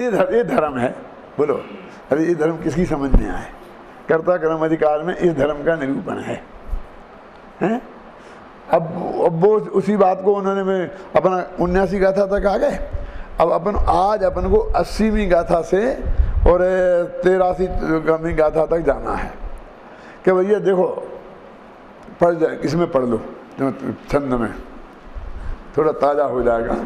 ये धर्म है। बोलो अरे ये धर्म किसकी समझ में आए? कर्ता कर्म अधिकार में इस धर्म का निरूपण है, हैं? अब वो उसी बात को उन्होंने में अपना 79 गाथा तक आ गए। अब अपन आज अपन को 80वीं गाथा से और 83वीं गाथा तक जाना है कि भैया देखो पढ़ जाए, इसमें पढ़ लो छंद में, थोड़ा ताज़ा हो जाएगा।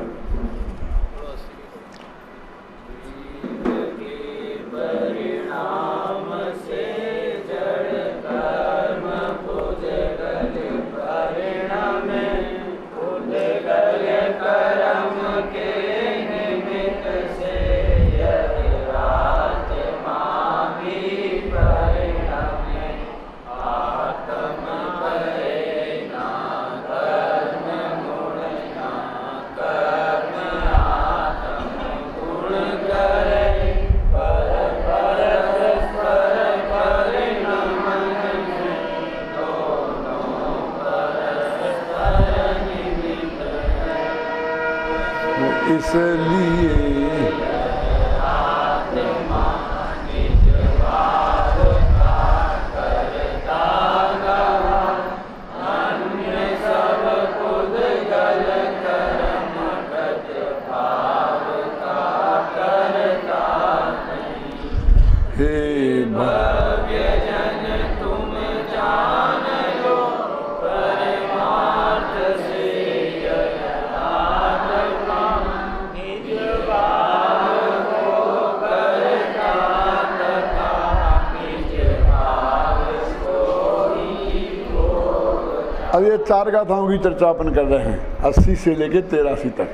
अब ये 4 गाथाओं की चर्चा अपन कर रहे हैं 80 से लेके 83 तक।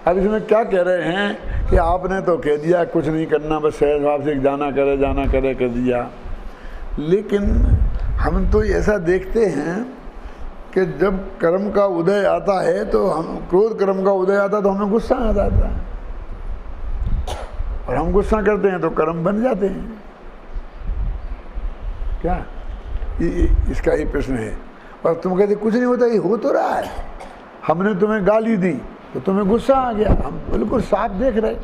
अब इसमें क्या कह रहे हैं कि आपने तो कह दिया कुछ नहीं करना, बस सहज भाव से जाना करे कर दिया। लेकिन हम तो ऐसा देखते हैं कि जब कर्म का उदय आता है तो हम क्रोध कर्म का उदय आता है तो हमें गुस्सा आ जाता है, और हम गुस्सा करते हैं तो कर्म बन जाते हैं। क्या इसका ये प्रश्न है? और तुम कहते कुछ नहीं होता, ये हो तो रहा है। हमने तुम्हें गाली दी तो तुम्हें गुस्सा आ गया, हम बिल्कुल साफ देख रहे।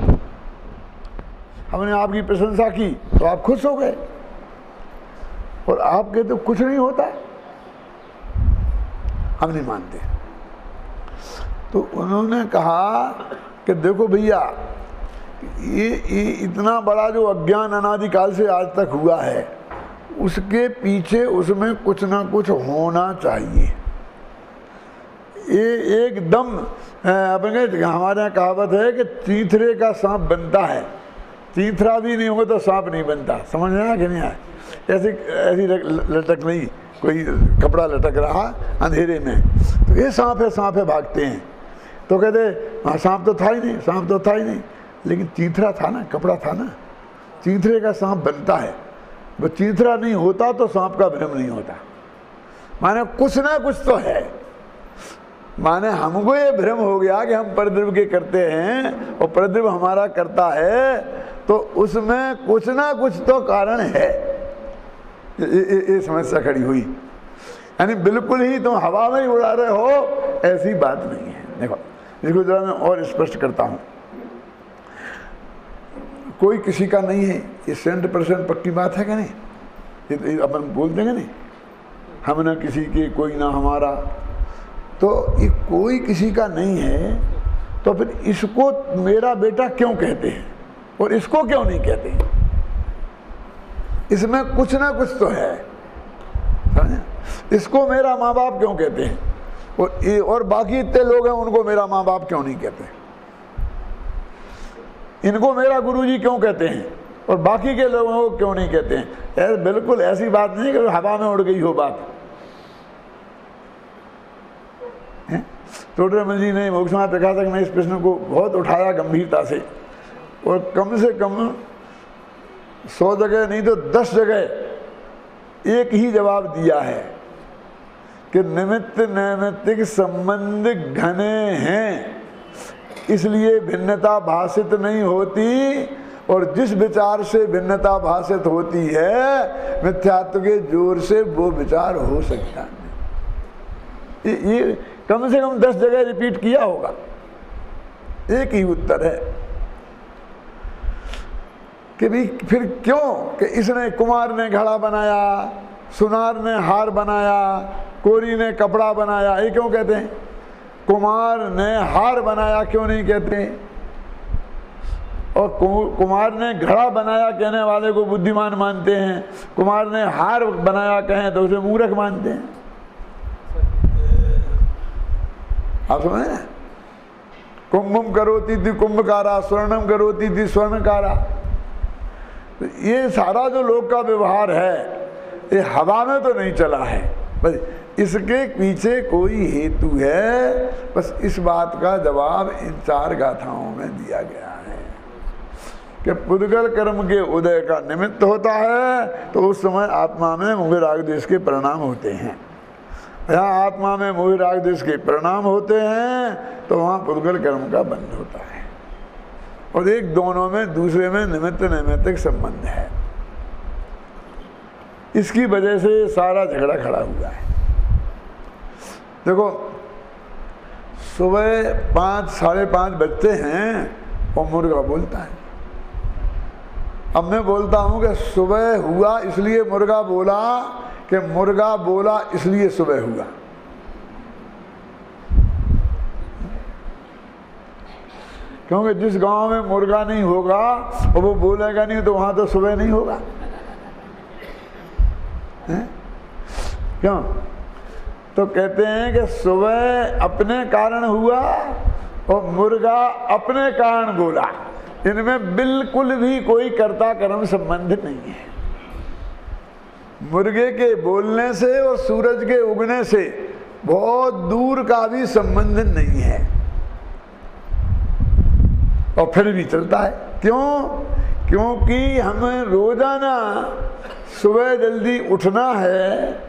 हमने आपकी प्रशंसा की तो आप खुश हो गए, और आप कहते कुछ नहीं होता, हम नहीं मानते। तो उन्होंने कहा कि देखो भैया, ये इतना बड़ा जो अज्ञान अनादिकाल से आज तक हुआ है, उसके पीछे उसमें कुछ ना कुछ होना चाहिए। ये एकदम अपन कहते, हमारे यहाँ कहावत है कि चीथरे का सांप बनता है, चीथरा भी नहीं होगा तो सांप नहीं बनता। समझ में आया कि नहीं आया? ऐसी लटक नहीं, कोई कपड़ा लटक रहा अंधेरे में तो ये सांप है भागते हैं, तो कहते हाँ सांप तो था ही नहीं, सांप तो था ही नहीं, लेकिन चीथरा था ना, कपड़ा था ना। चीथरे का सांप बनता है, वो चीथरा नहीं होता तो सांप का भ्रम नहीं होता। माने कुछ ना कुछ तो है। माने हमको ये भ्रम हो गया कि हम परद्रव्य के करते हैं और परद्रव्य हमारा करता है, तो उसमें कुछ ना कुछ तो कारण है। ये समस्या खड़ी हुई। यानी बिल्कुल ही तुम हवा में ही उड़ा रहे हो, ऐसी बात नहीं है। देखो इसको जरा मैं और स्पष्ट करता हूँ। कोई किसी का नहीं है, ये 100% पक्की बात है कि नहीं? ये अपन बोल देंगे नहीं, हम ना किसी के, कोई ना हमारा। तो ये कोई किसी का नहीं है, तो फिर इसको मेरा बेटा क्यों कहते हैं और इसको क्यों नहीं कहते? इसमें कुछ ना कुछ तो है, समझे? इसको मेरा माँ बाप क्यों कहते हैं और बाकी इतने लोग हैं उनको मेरा माँ बाप क्यों नहीं कहते? इनको मेरा गुरुजी क्यों कहते हैं और बाकी के लोगों को क्यों नहीं कहते हैं? बिल्कुल ऐसी बात नहीं कि हवा में उड़ गई हो बात। टोडरमल जी ने मोक्षमार्ग प्रकाशक में इस प्रश्न को बहुत उठाया गंभीरता से, और कम से कम 100 जगह नहीं तो 10 जगह एक ही जवाब दिया है कि निमित्त नैमित्तिक संबंध घने हैं, इसलिए भिन्नता भाषित नहीं होती, और जिस विचार से भिन्नता भाषित होती है मिथ्यात्व के जोर से वो विचार हो सकता नहीं। ये कम से कम 10 जगह रिपीट किया होगा, एक ही उत्तर है। कि भी फिर क्यों कि इसने, कुमार ने घड़ा बनाया, सुनार ने हार बनाया, कोरी ने कपड़ा बनाया, ये क्यों कहते हैं? कुमार ने हार बनाया क्यों नहीं कहते? और कुमार ने घड़ा बनाया कहने वाले को बुद्धिमान मानते हैं, कुमार ने हार बनाया कहें तो उसे मूर्ख मानते हैं। आप समझ ना? कुंभम करोती थी कुंभकारा, स्वर्णम करोती थी स्वर्णकारा। ये सारा जो लोक का व्यवहार है ये हवा में तो नहीं चला है, बस इसके पीछे कोई हेतु है। बस इस बात का जवाब इन 4 गाथाओं में दिया गया है कि पुद्गल कर्म के उदय का निमित्त होता है तो उस समय आत्मा में मोह राग द्वेष के परिणाम होते हैं। यहाँ आत्मा में मोह राग द्वेष के परिणाम होते हैं तो वहाँ पुद्गल कर्म का बंध होता है। और एक दोनों में दूसरे में निमित्त नैमित्तिक संबंध है। इसकी वजह से सारा झगड़ा खड़ा हुआ है। देखो सुबह 5 साढ़े 5 बजते हैं और मुर्गा बोलता है। अब मैं बोलता हूं कि सुबह हुआ इसलिए मुर्गा बोला कि मुर्गा बोला इसलिए सुबह हुआ। क्योंकि जिस गांव में मुर्गा नहीं होगा और वो बोलेगा नहीं तो वहां तो सुबह नहीं होगा। क्यों? तो कहते हैं कि सुबह अपने कारण हुआ और मुर्गा अपने कारण बोला। इनमें बिल्कुल भी कोई कर्ता कर्म संबंध नहीं है। मुर्गे के बोलने से और सूरज के उगने से बहुत दूर का भी संबंध नहीं है और फिर भी चलता है। क्यों? क्योंकि हमें रोजाना सुबह जल्दी उठना है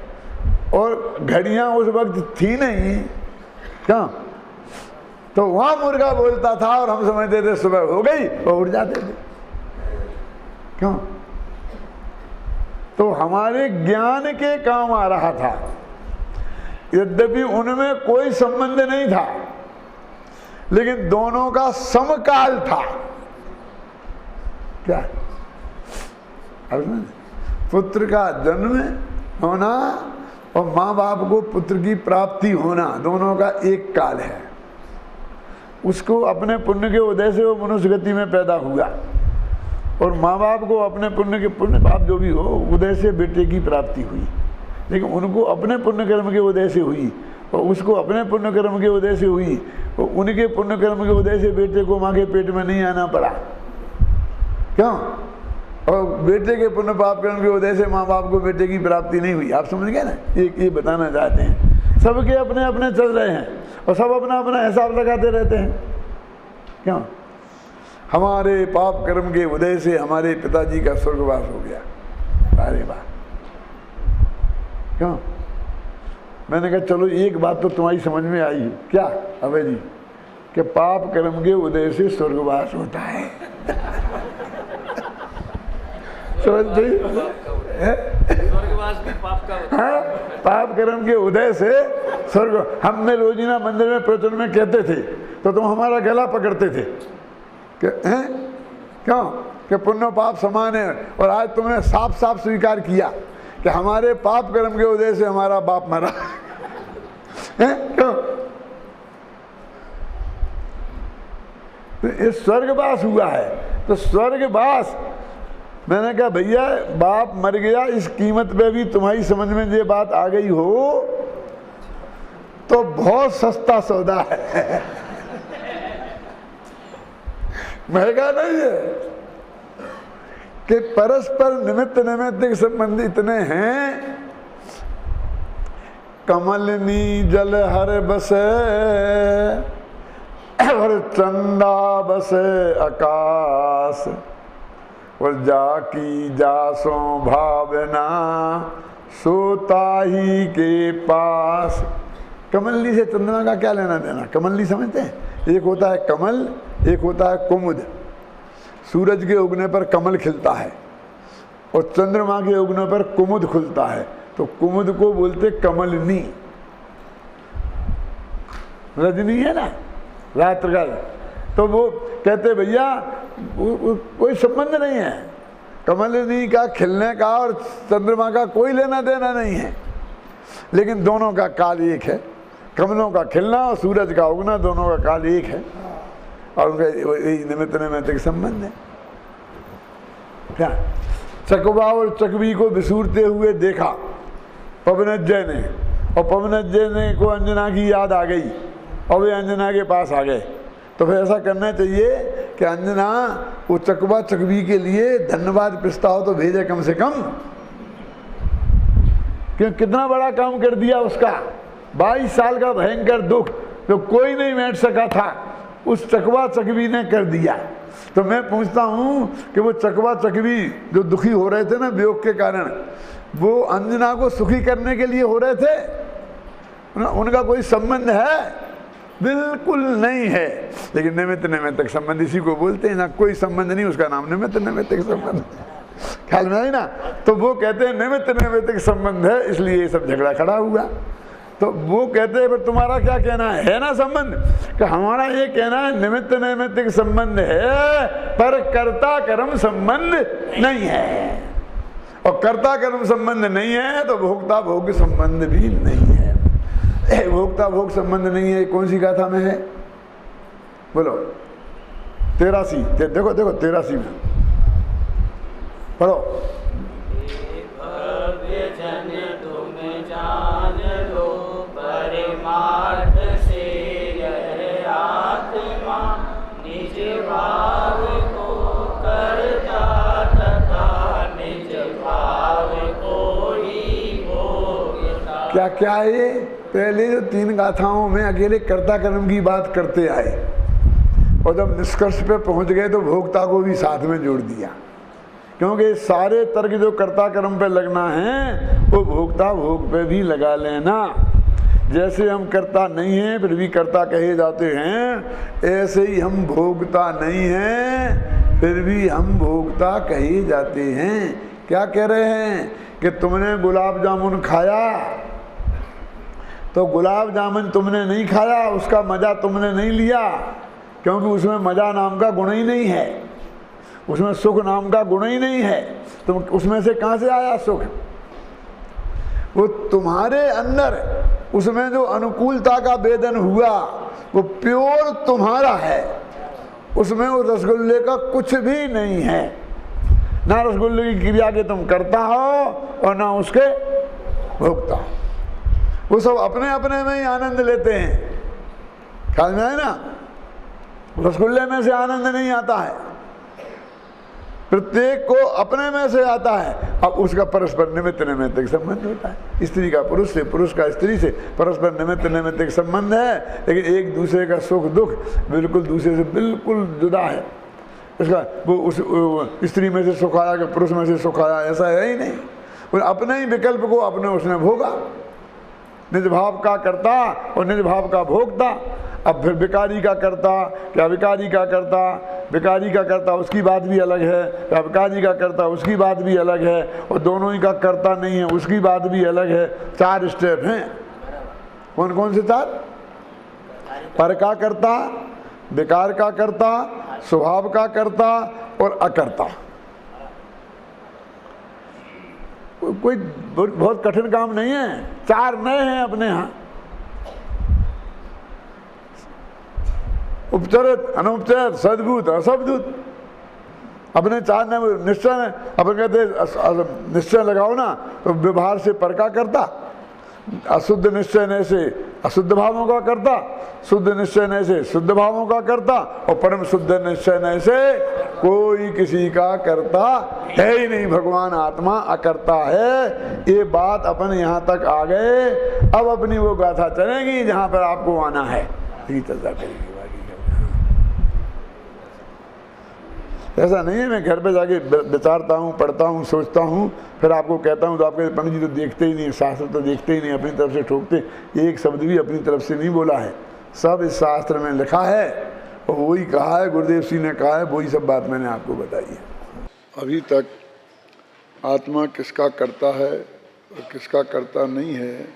और घड़ियां उस वक्त थी नहीं। क्यों? तो वहां मुर्गा बोलता था और हम समझते थे सुबह हो गई और उठ जाते थे। क्यों? तो हमारे ज्ञान के काम आ रहा था। यद्यपि उनमें कोई संबंध नहीं था लेकिन दोनों का समकाल था। क्या? पुत्र का जन्म होना और माँ बाप को पुत्र की प्राप्ति होना दोनों का एक काल है। उसको अपने पुण्य के उदय से वो मनुष्य गति में पैदा हुआ और माँ बाप को अपने पुण्य के, पुण्य पाप जो भी हो, उदय से बेटे की प्राप्ति हुई। लेकिन उनको अपने पुण्य कर्म के उदय से हुई और उसको अपने पुण्य कर्म के उदय से हुई और उनके पुण्य कर्म के उदय से बेटे को माँ के पेट में नहीं आना पड़ा। क्यों? और बेटे के पुण्य पाप कर्म के उदय से माँ बाप को बेटे की प्राप्ति नहीं हुई। आप समझ गए ना? ये बताना चाहते हैं। सबके अपने अपने चल रहे हैं और सब अपना अपना हिसाब लगाते रहते हैं। क्यों? हमारे पाप कर्म के उदय से हमारे पिताजी का स्वर्गवास हो गया। अरे वाह! क्यों? मैंने कहा चलो एक बात तो तुम्हारी समझ में आई। क्या अबे जी? कि पाप कर्म के उदय से स्वर्गवास होता है। हाँ, पाप कर्म के उदय से स्वर्ग। हमने रोजीना मंदिर में प्रवचन में कहते थे तो तुम हमारा गला पकड़ते थे कि हैं? क्यों? कि पुण्य पाप समान है। और आज तुमने साफ साफ स्वीकार किया कि हमारे पाप कर्म के उदय से हमारा बाप मरा है। क्यों? तो ये स्वर्गवास हुआ है। तो स्वर्गवास, मैंने कहा भैया बाप मर गया, इस कीमत पे भी तुम्हारी समझ में ये बात आ गई हो तो बहुत सस्ता सौदा है। महंगा नहीं है कि परस्पर निमित्त नैमित्तिक संबंध इतने हैं। कमलनी जल हर बसे और चंदा बसे आकाश और जाकी जासो भावना सोता ही के पास। कमलनी से चंद्रमा का क्या लेना देना? कमलनी समझते हैं? एक होता है कमल, एक होता है कुमुद। सूरज के उगने पर कमल खिलता है और चंद्रमा के उगने पर कुमुद खुलता है। तो कुमुद को बोलते कमलनी। रजनी है ना, रात का। तो वो कहते भैया कोई संबंध नहीं है, कमलिनी का खिलने का और चंद्रमा का कोई लेना देना नहीं है, लेकिन दोनों का काल एक है। कमलों का खिलना और सूरज का उगना, दोनों का काल एक है, और उनका यही निमित्त नैमित्तिक संबंध है। क्या चकवा और चकवी को विसूरते हुए देखा पवनज्जय ने, और पवनज्जय ने को अंजना की याद आ गई और वे अंजना के पास आ गए। तो फिर ऐसा करना चाहिए कि अंजना वो चकवा चकवी के लिए धन्यवाद प्रस्ताव तो भेजे कम से कम, क्योंकि कितना बड़ा काम कर दिया उसका। 22 साल का भयंकर दुख जो कोई नहीं बैठ सका था, उस चकवा चकवी ने कर दिया। तो मैं पूछता हूं कि वो चकवा चकवी जो दुखी हो रहे थे ना वियोग के कारण, वो अंजना को सुखी करने के लिए हो रहे थे? उनका कोई संबंध है? बिल्कुल नहीं है। लेकिन निमित्त नैमित्तिक संबंध इसी को बोलते हैं ना, कोई संबंध नहीं, उसका नाम निमित्त नैमित्तिक संबंध। ख्याल में आई ना? तो वो कहते हैं निमित्त नैमित्तिक संबंध है, इसलिए ये सब झगड़ा खड़ा हुआ। तो वो कहते हैं तुम्हारा क्या कहना है ना संबंध? कि हमारा ये कहना है निमित्त नैमित्तिक संबंध है, पर कर्ता कर्म संबंध नहीं है। और कर्ता कर्म संबंध नहीं है तो भोक्ता भोग संबंध भी नहीं है। भोक्ता भोग संबंध नहीं है, कौन सी गाथा में है? बोलो। 83, देखो देखो 83 में पढ़ो। क्या क्या है ये? पहले जो 3 गाथाओं में अकेले कर्ता कर्म की बात करते आए, और जब निष्कर्ष पे पहुंच गए तो भोक्ता को भी साथ में जोड़ दिया, क्योंकि सारे तर्क जो कर्ता कर्म पे लगना है वो भोक्ता भोग पे भी लगा लेना। जैसे हम कर्ता नहीं हैं फिर भी कर्ता कहे जाते हैं, ऐसे ही हम भोगता नहीं हैं फिर भी हम भोगता कहे जाते हैं। क्या कह रहे हैं कि तुमने गुलाब जामुन खाया तो गुलाब जामुन तुमने नहीं खाया, उसका मज़ा तुमने नहीं लिया, क्योंकि उसमें मज़ा नाम का गुण ही नहीं है, उसमें सुख नाम का गुण ही नहीं है। तुम उसमें से कहाँ से आया सुख? वो तुम्हारे अंदर उसमें जो अनुकूलता का वेदन हुआ वो प्योर तुम्हारा है, उसमें वो रसगुल्ले का कुछ भी नहीं है। ना रसगुल्ले की क्रिया के तुम करता हो और ना उसके भोगता हो। वो सब अपने अपने में ही आनंद लेते हैं। ख्याल में आए ना? रसगुल्ले में से आनंद नहीं आता है, प्रत्येक को अपने में से आता है। अब उसका परस्पर निमित्त नैमित्तिक संबंध होता है। स्त्री का पुरुष से, पुरुष का स्त्री से परस्पर निमित्त नैमित्तिक संबंध है, लेकिन एक दूसरे का सुख दुख बिल्कुल दूसरे से बिल्कुल जुदा है। इसका वो उस स्त्री में से सुख आया कि पुरुष में से सुख आया, ऐसा है ही नहीं। वो अपने ही विकल्प को अपने उसने भोगा, निज भाव का करता और निज भाव का भोगता। अब फिर विकारी का करता क्या विकारी का करता, विकारी का करता उसकी बात भी अलग है, क्या विकारी का करता उसकी बात भी अलग है, और दोनों ही का करता नहीं है उसकी बात भी अलग है। 4 स्टेप हैं। कौन कौन से 4? पर का करता, विकार का करता, स्वभाव का करता और अकर्ता। कोई बहुत कठिन काम नहीं है। 4 नए हैं अपने यहाँ, उपचरित, अनुपचरित, सद्भूत, असद्भूत। अपने 4 निश्चय, अपन कहते निश्चय लगाओ ना तो व्यवहार से पर का करता, अशुद्ध निश्चय न से अशुद्ध भावों का करता, शुद्ध निश्चय न से शुद्ध भावों का करता, और परम शुद्ध निश्चय न से कोई किसी का करता है ही नहीं। भगवान आत्मा अकर्ता है। ये बात अपन यहाँ तक आ गए। अब अपनी वो गाथा चलेगी जहाँ पर आपको आना है, यही चलता करेगी। ऐसा नहीं है मैं घर पे जाके विचारता हूँ, पढ़ता हूँ, सोचता हूँ, फिर आपको कहता हूँ तो आपके पंडित जी तो देखते ही नहीं, शास्त्र तो देखते ही नहीं, अपनी तरफ से ठोकते। एक शब्द भी अपनी तरफ से नहीं बोला है, सब इस शास्त्र में लिखा है और वही कहा है, गुरुदेव सिंह ने कहा है, वही सब बात मैंने आपको बताई है। अभी तक आत्मा किसका करता है और किसका करता नहीं है,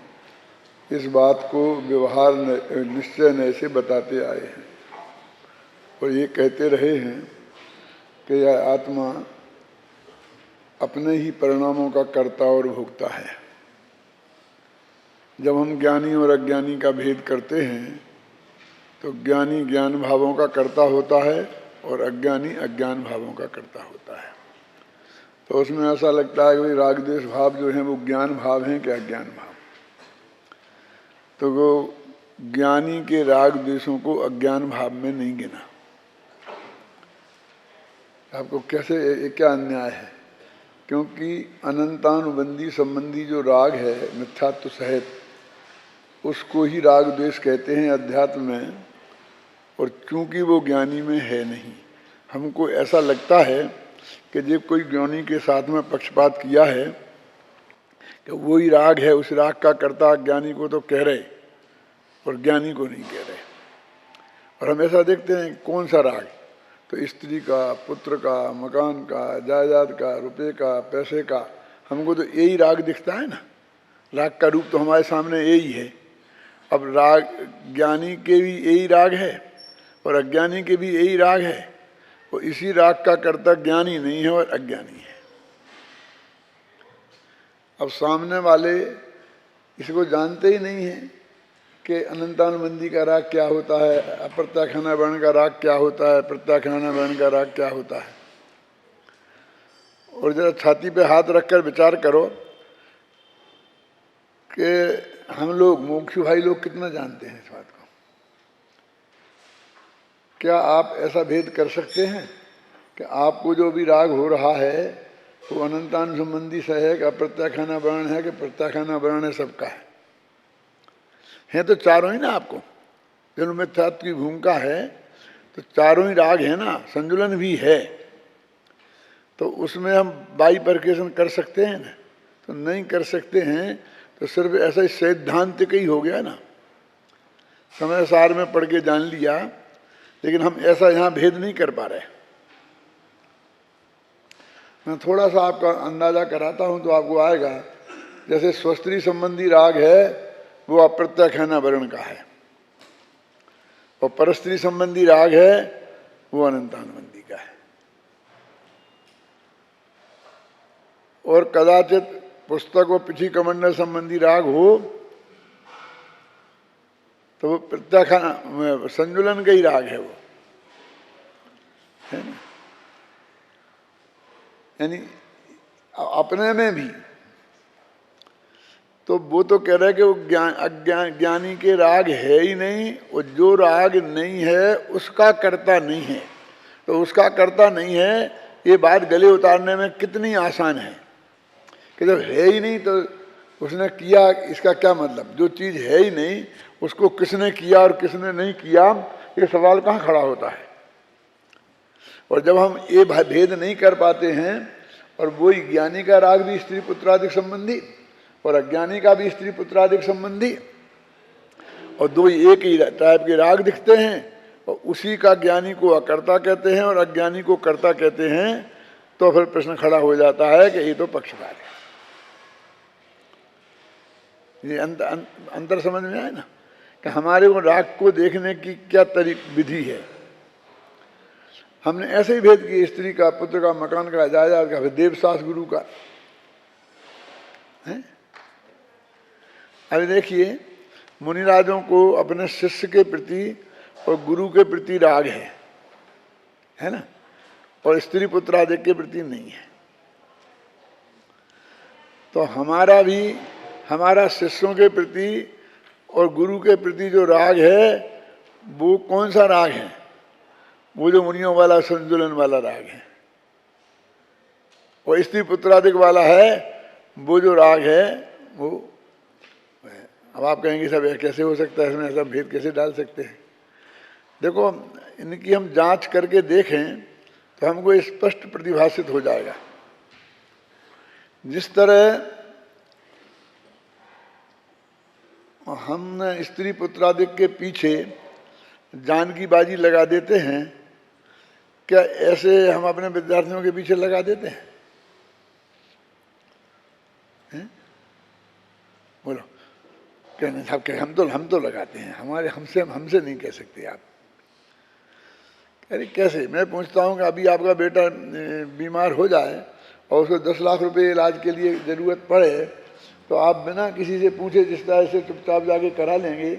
इस बात को व्यवहार निश्चय न से बताते आए हैं। और ये कहते रहे हैं कि यह आत्मा अपने ही परिणामों का कर्ता और भोक्ता है। जब हम ज्ञानी और अज्ञानी का भेद करते हैं तो ज्ञानी ज्ञान भावों का कर्ता होता है और अज्ञानी अज्ञान भावों का कर्ता होता है। तो उसमें ऐसा लगता है कि भाई राग द्वेष भाव जो हैं वो ज्ञान भाव हैं कि अज्ञान भाव। तो वो ज्ञानी के राग द्वेषों को अज्ञान भाव में नहीं गिना। आपको कैसे, ये क्या अन्याय है? क्योंकि अनंतानुबंधी संबंधी जो राग है मिथ्यात्व सहित, उसको ही राग द्वेष कहते हैं अध्यात्म में। और चूंकि वो ज्ञानी में है नहीं, हमको ऐसा लगता है कि जब कोई ज्ञानी के साथ में पक्षपात किया है कि वही राग है, उस राग का कर्ता ज्ञानी को तो कह रहे और ज्ञानी को नहीं कह रहे। और हम ऐसा देखते हैं कौन सा राग, तो स्त्री का, पुत्र का, मकान का, जायदाद का, रुपए का, पैसे का, हमको तो यही राग दिखता है ना। राग का रूप तो हमारे सामने यही है। अब राग ज्ञानी के भी यही राग है और अज्ञानी के भी यही राग है, और इसी राग का कर्ता ज्ञानी नहीं है और अज्ञानी है। अब सामने वाले इसको जानते ही नहीं है कि अनंतानुबंधी का राग क्या होता है, अप्रत्याख्याना वर्ण का राग क्या होता है, प्रत्याख्याना वर्ण का राग क्या होता है। और जरा छाती पे हाथ रखकर विचार करो कि हम लोग मोक्षु भाई लोग कितना जानते हैं इस बात को। क्या आप ऐसा भेद कर सकते हैं कि आपको जो भी राग हो रहा है वो अनंतान संबंधी से है कि अप्रत्याख्याना वर्ण है कि प्रत्याख्याना वर्ण है? सबका है तो चारों ही ना। आपको जन्म मिथ्यात्व की भूमिका है तो चारों ही राग है ना, संतुलन भी है। तो उसमें हम बाइफरकेशन कर सकते हैं ना? तो नहीं कर सकते हैं। तो सिर्फ ऐसा ही सैद्धांतिक ही हो गया ना, समय सार में पढ़ के जान लिया, लेकिन हम ऐसा यहाँ भेद नहीं कर पा रहे। मैं थोड़ा सा आपका अंदाजा कराता हूँ तो आपको आएगा। जैसे स्वस्त्री संबंधी राग है वो अप्रत्याख्याना वर्ण का है, और परस्त्री संबंधी राग है वो अनंतानुबंधी का है। और कदाचित पुस्तक व पिछी कमंडल संबंधी राग हो तो वो प्रत्याख्यान संजुलन का ही राग है वो, है ना। यानी अपने में भी तो वो तो कह रहे हैं कि वो ज्ञानी के राग है ही नहीं, और जो राग नहीं है उसका कर्ता नहीं है। तो उसका कर्ता नहीं है, ये बात गले उतारने में कितनी आसान है कि जब है ही नहीं तो उसने किया, इसका क्या मतलब? जो चीज़ है ही नहीं उसको किसने किया और किसने नहीं किया, ये सवाल कहाँ खड़ा होता है। और जब हम ये भेद नहीं कर पाते हैं, और वही ज्ञानी का राग भी स्त्री पुत्रादिक संबंधी और अज्ञानी का भी स्त्री पुत्रादिक संबंधी, और दो एक ही टाइप के राग दिखते हैं, और उसी का ज्ञानी को अकर्ता कहते हैं और अज्ञानी को कर्ता कहते हैं, तो फिर प्रश्न खड़ा हो जाता है कि ये तो पक्षपात है। ये अंतर समझ में आए ना कि हमारे वो राग को देखने की क्या विधि है। हमने ऐसे ही भेद किए, स्त्री का, पुत्र का, मकान का, जायदाद का, फिर देवसास गुरु का है। अभी देखिए, मुनिराजों को अपने शिष्य के प्रति और गुरु के प्रति राग है ना, और स्त्री पुत्र आदि के प्रति नहीं है। तो हमारा भी, हमारा शिष्यों के प्रति और गुरु के प्रति जो राग है वो कौन सा राग है? वो जो मुनियों वाला संतुलन वाला राग है। और स्त्री पुत्रादिक वाला है वो जो राग है वो। अब आप कहेंगे सब कैसे हो सकता है, इसमें ऐसा भेद कैसे डाल सकते हैं? देखो, इनकी हम जांच करके देखें तो हमको स्पष्ट प्रतिभाषित हो जाएगा। जिस तरह हम स्त्री पुत्रादिक के पीछे जान की बाजी लगा देते हैं, क्या ऐसे हम अपने विद्यार्थियों के पीछे लगा देते हैं? बोलो, कहने साहब कह हम तो लगाते हैं, हमारे हमसे नहीं कह सकते आप। अरे कैसे? मैं पूछता हूँ कि अभी आपका बेटा बीमार हो जाए और उसको 10 लाख रुपए इलाज के लिए ज़रूरत पड़े तो आप बिना किसी से पूछे जिस तरह से चुपचाप जाके करा लेंगे।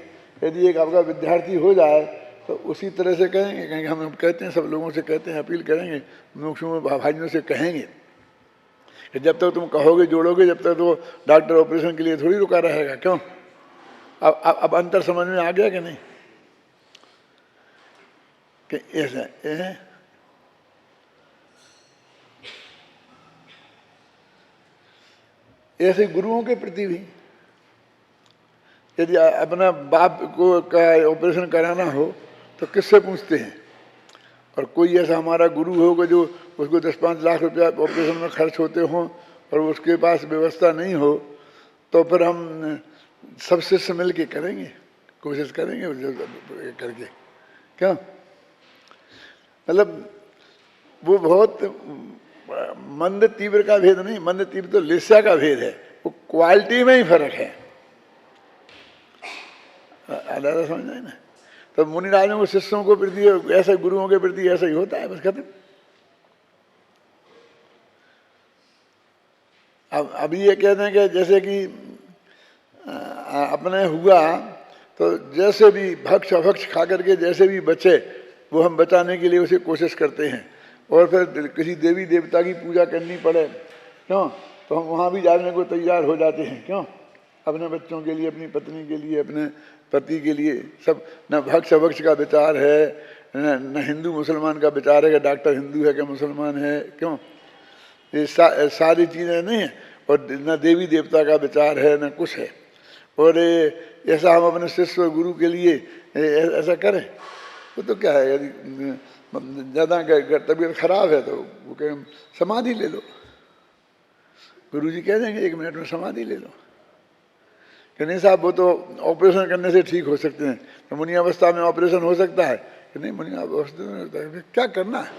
यदि एक आपका विद्यार्थी हो जाए तो उसी तरह से कहेंगे, कहेंगे हम कहते हैं, सब लोगों से कहते हैं, अपील करेंगे, मुख्य भाइयों से कहेंगे कि जब तक तुम कहोगे जोड़ोगे, जब तक तो डॉक्टर ऑपरेशन के लिए थोड़ी रुका रहेगा। क्यों? अब अंतर समझ में आ गया कि नहीं? कि ऐसा ऐसे गुरुओं के प्रति भी यदि अपना बाप को का ऑपरेशन कराना हो तो किससे पूछते हैं? और कोई ऐसा हमारा गुरु होगा जो उसको 10-5 लाख रुपया ऑपरेशन में खर्च होते हों और उसके पास व्यवस्था नहीं हो, तो फिर हम सब शिष्य मिल के करेंगे, कोशिश करेंगे करके। क्या मतलब वो बहुत मंद तीव्र का भेद नहीं, मंद तीव्र तो लिस्सा का भेद है, वो क्वालिटी में ही फर्क है। आलादा समझना है ना? तो मुनिराजों को शिष्यों को प्रति, ऐसे गुरुओं के प्रति ऐसा ही होता है, बस खत्म। अब अभी ये कहते हैं कि जैसे कि अपने हुआ तो जैसे भी भक्ष अभक्ष खा करके जैसे भी बचे वो हम बचाने के लिए उसे कोशिश करते हैं। और फिर किसी देवी देवता की पूजा करनी पड़े, क्यों, तो हम वहाँ भी जाने को तैयार हो जाते हैं। क्यों? अपने बच्चों के लिए, अपनी पत्नी के लिए, अपने पति के लिए, सब। न भक्ष अभक्ष का विचार है, न हिंदू मुसलमान का विचार है कि डॉक्टर हिंदू है कि मुसलमान है। क्यों? ये सारी चीज़ें नहीं है। और न देवी देवता का विचार है, न कुछ है। और ऐसा हम अपने शिष्य और गुरु के लिए ऐसा करें वो तो क्या है? यदि ज़्यादा तबीयत खराब है तो वो कहें समाधि ले लो, गुरुजी कह देंगे 1 मिनट में समाधि ले लो। कि नहीं साहब वो तो ऑपरेशन करने से ठीक हो सकते हैं, तो मुनि अवस्था में ऑपरेशन हो सकता है कि नहीं? मुनि अवस्था में होता है, क्या करना है?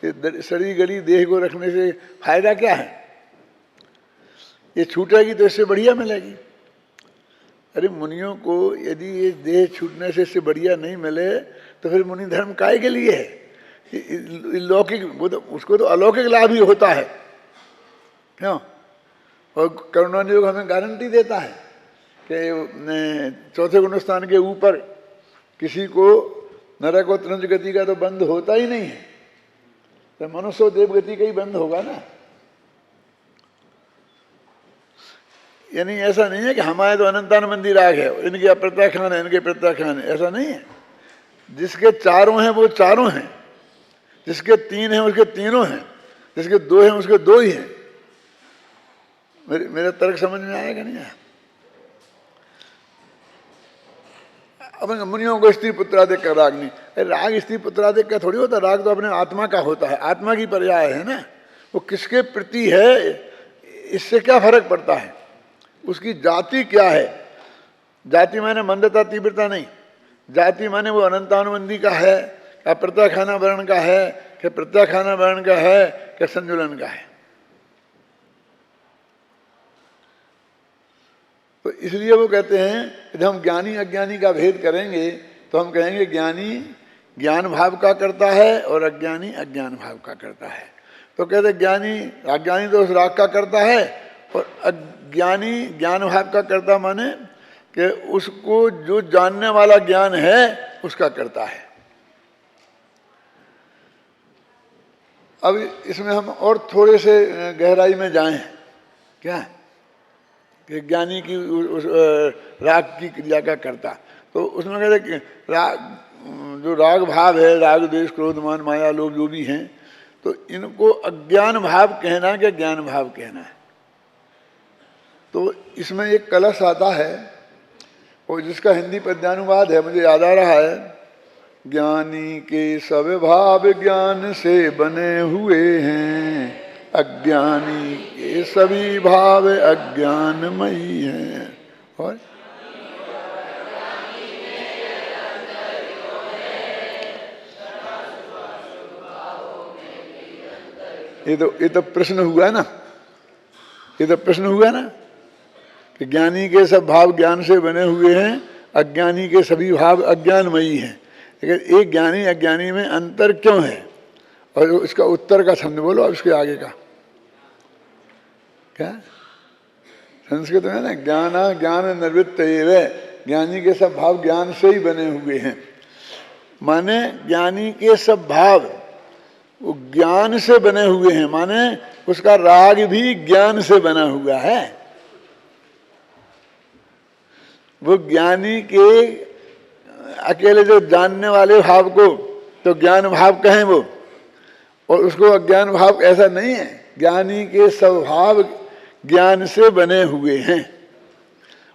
ये शरीर गली देह को रखने से फायदा क्या है? ये छूटेगी तो इससे बढ़िया मिलेगी। अरे मुनियों को यदि ये देह छूटने से इससे बढ़िया नहीं मिले तो फिर मुनि धर्म काहे के लिए है? लौकिक, वो तो उसको तो अलौकिक लाभ ही होता है। क्यों? और करुणानिधि योग हमें गारंटी देता है कि 4थे गुणस्थान के ऊपर किसी को नरक और त्रंज गति का तो बंद होता ही नहीं है, तो मनुष्य और देव गति का ही बंद होगा ना। यानी ऐसा नहीं है कि हमारे तो अनंतानंदी राग है, इनके अप्रत्याख्यान है, इनके प्रत्याख्यान है, ऐसा नहीं है। जिसके 4 हैं वो 4 हैं, जिसके 3 हैं उसके 3 हैं, जिसके 2 हैं उसके 2 ही हैं। मेरा तर्क समझ में आएगा नहीं आया? अब मुनियों को स्त्री पुत्रादिक का राग नहीं, राग स्त्री पुत्रादिक का थोड़ी होता, राग तो अपने आत्मा का होता है, आत्मा की पर्याय है ना। वो किसके प्रति है इससे क्या फर्क पड़ता है? उसकी जाति क्या है? जाति माने मंदता तीव्रता नहीं, जाति माने वो अनंतानुबंधी का है, क्या प्रत्याखाना वर्ण का है, क्या प्रत्याखाना वर्ण का है, क्या संजुलन का है। तो इसलिए वो कहते हैं कि हम ज्ञानी अज्ञानी का भेद करेंगे तो हम कहेंगे ज्ञानी ज्ञान भाव का करता है और अज्ञानी अज्ञान भाव का करता है। तो कहते ज्ञानी अज्ञानी तो उस राग का करता है और अज्ञानी ज्ञान भाव का करता माने कि उसको जो जानने वाला ज्ञान है उसका करता है। अब इसमें हम और थोड़े से गहराई में जाएं, क्या कि ज्ञानी की उस राग की क्रिया का करता, तो उसमें कहते राग, जो राग भाव है, राग द्वेष क्रोध मान माया लोभ जो भी हैं, तो इनको अज्ञान भाव कहना कि ज्ञान भाव कहना है। तो इसमें एक कलश आता है और जिसका हिंदी पद्यानुवाद है, मुझे याद आ रहा है, ज्ञानी के सब भाव ज्ञान से बने हुए हैं, अज्ञानी के सभी भाव अज्ञानमयी हैं। और ये तो प्रश्न हुआ ना, ये तो प्रश्न हुआ ना कि ज्ञानी के सब भाव ज्ञान से बने हुए हैं, अज्ञानी के सभी भाव अज्ञानमयी हैं। लेकिन एक ज्ञानी अज्ञानी में अंतर क्यों है? और इसका उत्तर का छंद बोलो अब इसके आगे का। क्या संस्कृत में ना ज्ञान ज्ञान निर्वृत्त एव, ज्ञानी के सब भाव ज्ञान से ही बने हुए हैं। माने ज्ञानी के सब भाव वो ज्ञान से बने हुए हैं, माने उसका राग भी ज्ञान से बना हुआ है। वो ज्ञानी के अकेले जो जानने वाले भाव को तो ज्ञान भाव कहें वो, और उसको अज्ञान भाव ऐसा नहीं है। ज्ञानी के सब भाव ज्ञान से बने हुए हैं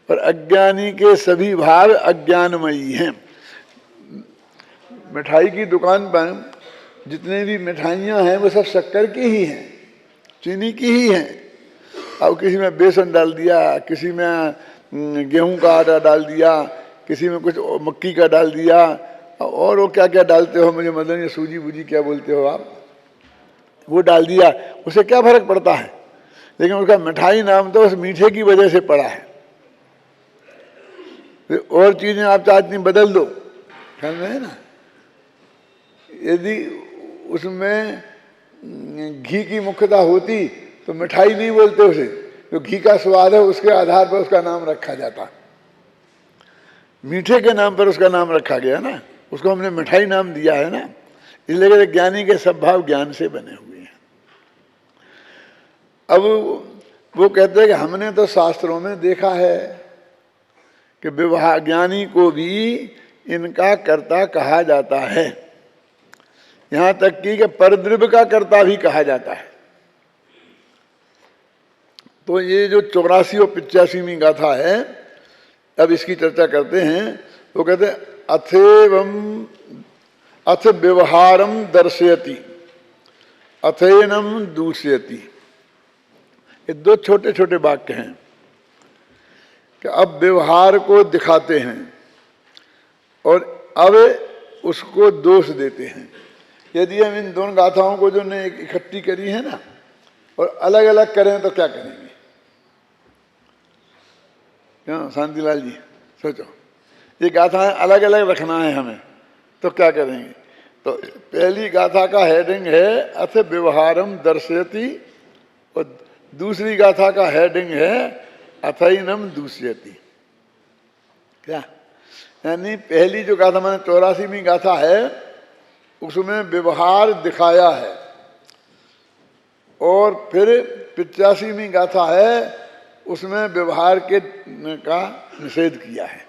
और अज्ञानी के सभी भाव अज्ञानमयी हैं। मिठाई की दुकान पर जितने भी मिठाइयाँ हैं वो सब शक्कर की ही हैं, चीनी की ही हैं। अब किसी में बेसन डाल दिया, किसी में गेहूं का आटा डाल दिया, किसी में कुछ मक्की का डाल दिया, और वो क्या क्या डालते हो, मुझे मतलब ये सूजी बूजी क्या बोलते हो आप, वो डाल दिया। उससे क्या फर्क पड़ता है? लेकिन उसका मिठाई नाम तो उस मीठे की वजह से पड़ा है। और चीजें आप चाहती बदल दो, ख्याल में है ना। यदि उसमें घी की मुख्यता होती तो मिठाई नहीं बोलते उसे, जो घी का स्वाद है उसके आधार पर उसका नाम रखा जाता। मीठे के नाम पर उसका नाम रखा गया ना, उसको हमने मिठाई नाम दिया है ना। इसलिए ज्ञानी के सब भाव ज्ञान से बने हुए हैं। अब वो कहते हैं कि हमने तो शास्त्रों में देखा है कि विवाह ज्ञानी को भी इनका कर्ता कहा जाता है, यहां तक कि परद्रव्य का कर्ता भी कहा जाता है। तो ये जो 84 और 85वीं गाथा है, अब इसकी चर्चा करते हैं। वो कहते हैं अथेवम अथ व्यवहारम दर्शयति अथेनम दूषयति। ये दो छोटे छोटे वाक्य हैं कि अब व्यवहार को दिखाते हैं और अब उसको दोष देते हैं। यदि हम इन दोनों गाथाओं को जो ने इकट्ठी करी है ना और अलग अलग करें तो क्या करेंगे? क्यों शांतिलाल जी सोचो, ये गाथाएं अलग अलग रखना है हमें तो क्या करेंगे? तो पहली गाथा का हेडिंग है अथ व्यवहारम दर्शयति और दूसरी गाथा का हेडिंग है अथैनम दूषयति। क्या यानी पहली जो गाथा मैंने 84वीं गाथा है उसमें व्यवहार दिखाया है और फिर 85वीं गाथा है उसमें व्यवहार का निषेध किया है।